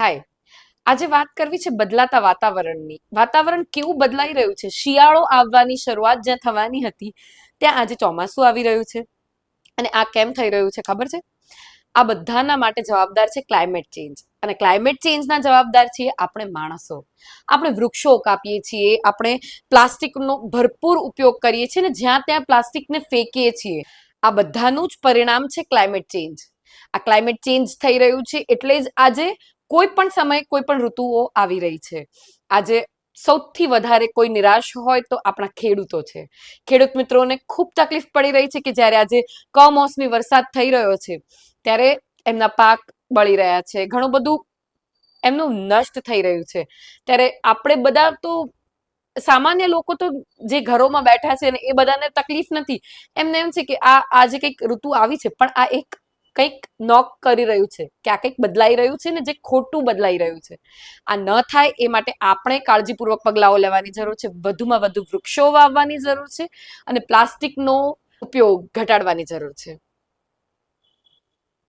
હાય, આજે વાત કરવી છે બદલાતા વાતાવરણની. વાતાવરણ કેવું બદલાઈ રહ્યું છે. શિયાળો આવવાની શરૂઆત જ્યાં થવાની હતી ત્યાં આજે ચોમાસું આવી રહ્યું છે. અને આ કેમ થઈ રહ્યું છે ખબર છે? આ બધાના માટે જવાબદાર છે ક્લાઇમેટ ચેન્જ. અને ક્લાઇમેટ ચેન્જના જવાબદાર છીએ આપણે માણસો. આપણે વૃક્ષો કાપીએ છીએ, આપણે પ્લાસ્ટિકનો ભરપૂર ઉપયોગ કરીએ છીએ ને જ્યાં ત્યાં પ્લાસ્ટિકને ફેંકીએ છીએ. આ બધાનું જ પરિણામ છે ક્લાઇમેટ ચેન્જ. આ ક્લાઇમેટ ચેન્જ થઈ રહ્યું છે એટલે જ આજે કોઈ પણ સમય કોઈ પણ ઋતુઓ આવી રહી છે. આજે સૌથી વધારે કોઈ નિરાશ હોય તો આપણા ખેડૂતો છે. ખેડૂત મિત્રોને ખૂબ તકલીફ પડી રહી છે કે જ્યારે આજે કમોસમી વરસાદ થઈ રહ્યો છે ત્યારે એમના પાક બળી રહ્યા છે, ઘણું બધું એમનું નષ્ટ થઈ રહ્યું છે. ત્યારે આપણે બધા તો સામાન્ય લોકો તો જે ઘરોમાં બેઠા છે ને એ બધાને તકલીફ નથી. એમને એમ છે કે આજે કંઈક ઋતુ આવી છે પણ આ એક કંઈક નોક કરી રહ્યું છે કે આ કંઈક બદલાઈ રહ્યું છે ને જે ખોટું બદલાઈ રહ્યું છે. આ ન થાય એ માટે આપણે કાળજીપૂર્વક પગલાઓ લેવાની જરૂર છે. વધુમાં વધુ વૃક્ષો વાવવાની જરૂર છે અને પ્લાસ્ટિકનો ઉપયોગ ઘટાડવાની જરૂર છે.